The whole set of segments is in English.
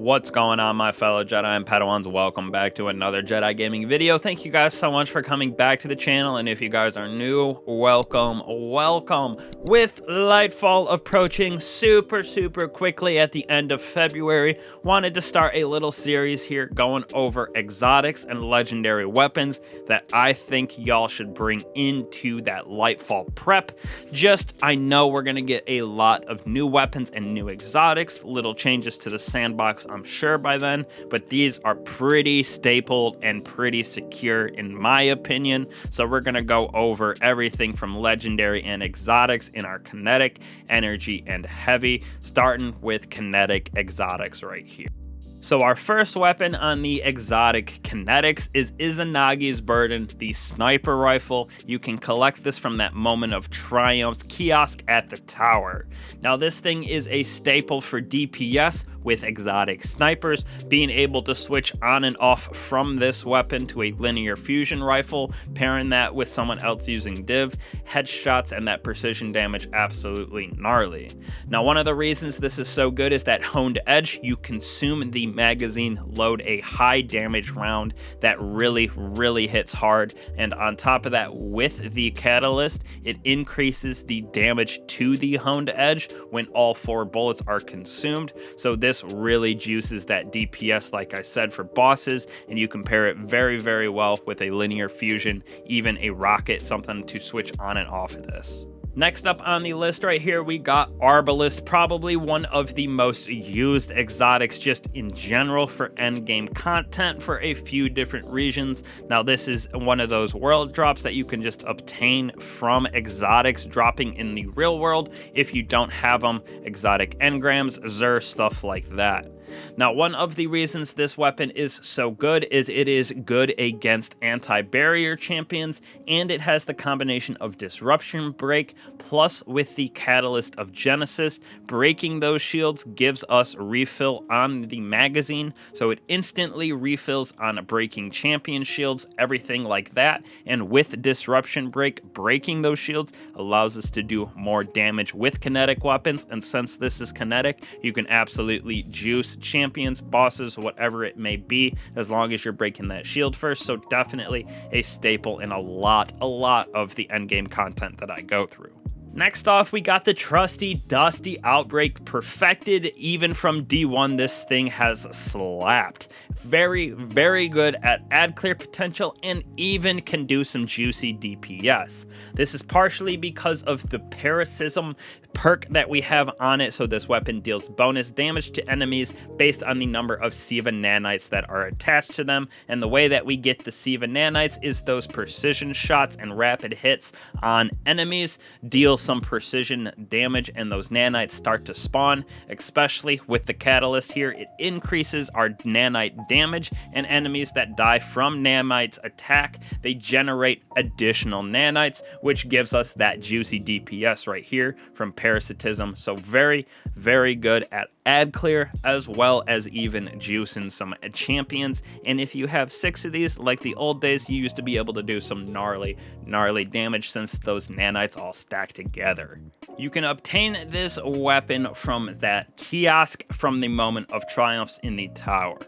What's going on, my fellow Jedi and Padawans? Welcome back to another Jedi gaming video. Thank you guys so much for coming back to the channel, and if you guys are new, welcome. With Lightfall approaching super quickly at the end of February, wanted to start a little series here going over exotics and legendary weapons that I think y'all should bring into that Lightfall prep. I know we're gonna get a lot of new weapons and new exotics, little changes to the sandbox I'm sure by then, but these are pretty stapled and pretty secure in my opinion. So we're gonna go over everything from legendary and exotics in our kinetic, energy, and heavy, starting with kinetic exotics right here. So our first weapon on the exotic kinetics is IZANAGI'S Burden, the sniper rifle. You can collect this from that Moment of Triumph's kiosk at the tower. Now this thing is a staple for DPS with exotic snipers, being able to switch on and off from this weapon to a linear fusion rifle, pairing that with someone else using div, headshots, and that precision damage absolutely gnarly. Now one of the reasons this is so good is that honed edge, you consume the magazine, load a high damage round that really hits hard, and on top of that, with the catalyst, it increases the damage to the honed edge when all 4 bullets are consumed. So this really juices that DPS, like I said, for bosses, and you can pair it very well with a linear fusion, even a rocket, something to switch on and off of this. Next up on the list right here, we got Arbalest, probably one of the most used exotics just in general for endgame content for a few different regions. Now this is one of those world drops that you can just obtain from exotics dropping in the real world if you don't have them, exotic engrams, Xur, stuff like that. Now, one of the reasons this weapon is so good is it is good against anti-barrier champions, and it has the combination of disruption break plus with the catalyst of Genesis. Breaking those shields gives us refill on the magazine, so it instantly refills on breaking champion shields, everything like that. And with disruption break, breaking those shields allows us to do more damage with kinetic weapons, and since this is kinetic, you can absolutely juice champions, bosses, whatever it may be, as long as you're breaking that shield first. So definitely a staple in a lot of the endgame content that I go through. Next off, we got the trusty dusty Outbreak, perfected even from D1. This thing has slapped. Very good at ad clear potential and even can do some juicy DPS. This is partially because of the parasitism perk that we have on it, so this weapon deals bonus damage to enemies based on the number of Siva nanites that are attached to them, and the way that we get the Siva nanites is those precision shots and rapid hits on enemies deal some precision damage, and those nanites start to spawn. Especially with the catalyst here, it increases our nanite damage, and enemies that die from nanites attack, they generate additional nanites, which gives us that juicy DPS right here from parasitism. So very good at ad clear as well as even juicing some champions. And if you have 6 of these, like the old days, you used to be able to do some gnarly damage since those nanites all stack together. You can obtain this weapon from that kiosk from the Moment of Triumphs in the tower.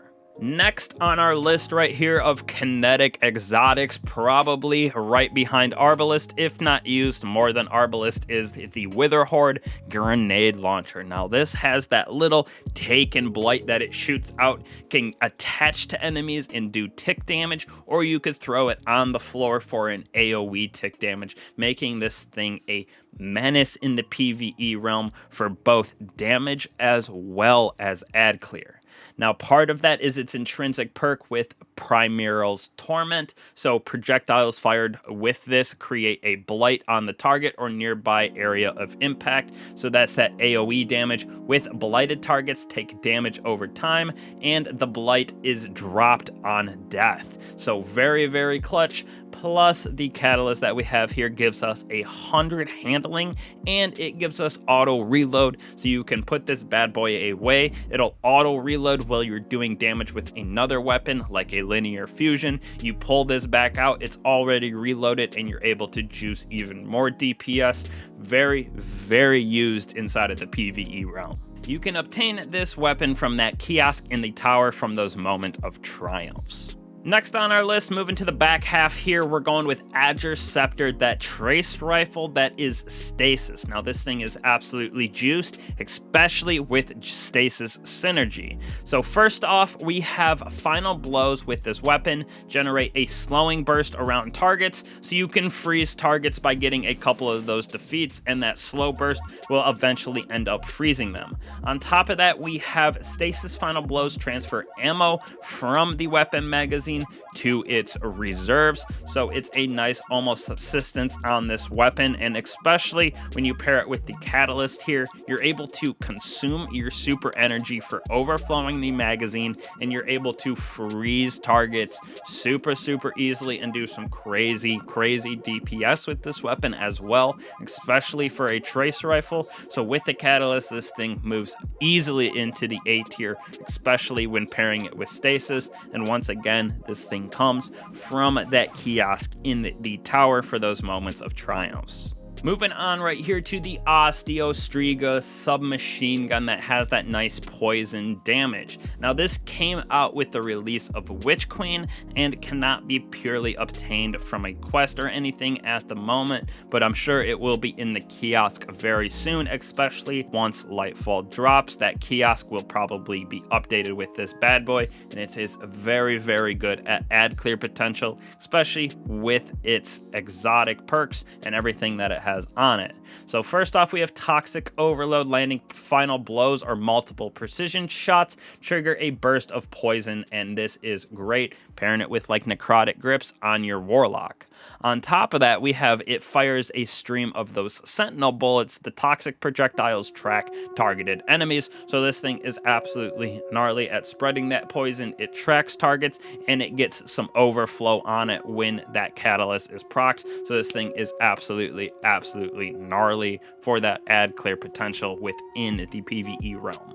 Next on our list right here of kinetic exotics, probably right behind Arbalest, if not used more than Arbalest, is the Witherhoard grenade launcher. Now this has that little take and blight that it shoots out, can attach to enemies and do tick damage, or you could throw it on the floor for an AoE tick damage, making this thing a menace in the PvE realm for both damage as well as ad clear. Now, part of that is its intrinsic perk with Primaral's Torment, so projectiles fired with this create a blight on the target or nearby area of impact, so that's that AoE damage. With blighted targets, take damage over time, and the blight is dropped on death, so very clutch. Plus the catalyst that we have here gives us 100 handling, and it gives us auto reload, so you can put this bad boy away. It'll auto reload while you're doing damage with another weapon like a linear fusion. You pull this back out, it's already reloaded, and you're able to juice even more DPS. Very used inside of the PvE realm. You can obtain this weapon from that kiosk in the tower from those moment of triumphs. Next on our list, moving to the back half here, we're going with AGER'S Scepter, that trace rifle that is stasis. Now this thing is absolutely juiced, especially with stasis synergy. So first off, we have final blows with this weapon, generate a slowing burst around targets, so you can freeze targets by getting a couple of those defeats, and that slow burst will eventually end up freezing them. On top of that, we have stasis final blows transfer ammo from the weapon magazine to its reserves, so it's a nice almost subsistence on this weapon, and especially when you pair it with the catalyst here, you're able to consume your super energy for overflowing the magazine, and you're able to freeze targets super easily and do some crazy DPS with this weapon as well, especially for a trace rifle. So with the catalyst, this thing moves easily into the A tier, especially when pairing it with stasis. And once again, this thing comes from that kiosk in the tower for those moments of triumphs. Moving on right here to the OSTEO STRIGA submachine gun that has that nice poison damage. Now this came out with the release of Witch Queen and cannot be purely obtained from a quest or anything at the moment, but I'm sure it will be in the kiosk very soon, especially once Lightfall drops. That kiosk will probably be updated with this bad boy, and it is very good at ad clear potential, especially with its exotic perks and everything that it has on it. So first off, we have Toxic Overload. Landing final blows or multiple precision shots trigger a burst of poison, and this is great pairing it with like necrotic grips on your warlock. On top of that, we have it fires a stream of those sentinel bullets. The toxic projectiles track targeted enemies, so this thing is absolutely gnarly at spreading that poison. It tracks targets and it gets some overflow on it when that catalyst is procced, so this thing is absolutely gnarly for that ad clear potential within the PvE realm.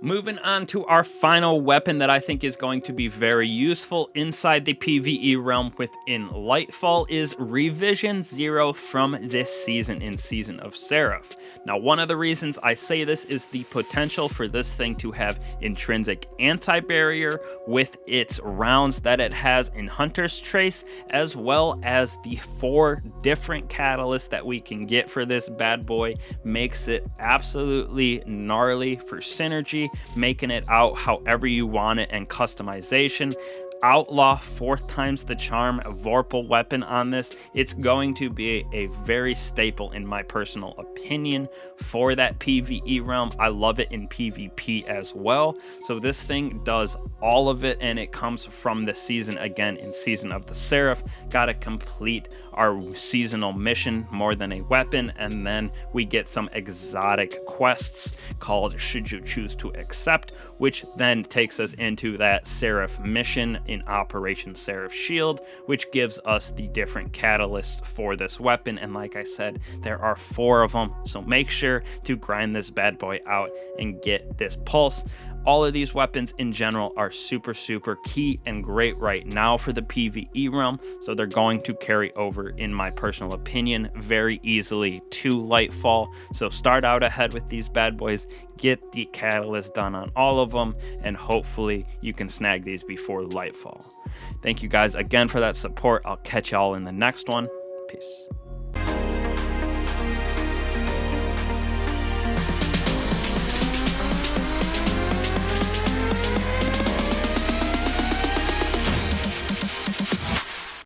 Moving on to our final weapon that I think is going to be very useful inside the PvE realm within Lightfall is Revision 0 from this season in Season of Seraph. Now, one of the reasons I say this is the potential for this thing to have intrinsic anti-barrier with its rounds that it has in Hunter's Trace, as well as the 4 different catalysts that we can get for this bad boy makes it absolutely gnarly for synergy, making it out however you want it and customization. Outlaw 4th times the charm Vorpal weapon on this. It's going to be a very staple in my personal opinion for that PvE realm. I love it in PvP as well. So this thing does all of it, and it comes from the season again in Season of the Seraph. Gotta complete our seasonal mission, More Than a Weapon, and then we get some exotic quests called Should You Choose to Accept, which then takes us into that Seraph mission in Operation Seraph Shield, which gives us the different catalysts for this weapon. And like I said, there are 4 of them, so make sure to grind this bad boy out and get this pulse. All of these weapons in general are super key and great right now for the PvE realm, so they're going to carry over, in my personal opinion, very easily to Lightfall. So start out ahead with these bad boys, get the catalyst done on all of them, and hopefully you can snag these before Lightfall. Thank you guys again for that support. I'll catch y'all in the next one. Peace.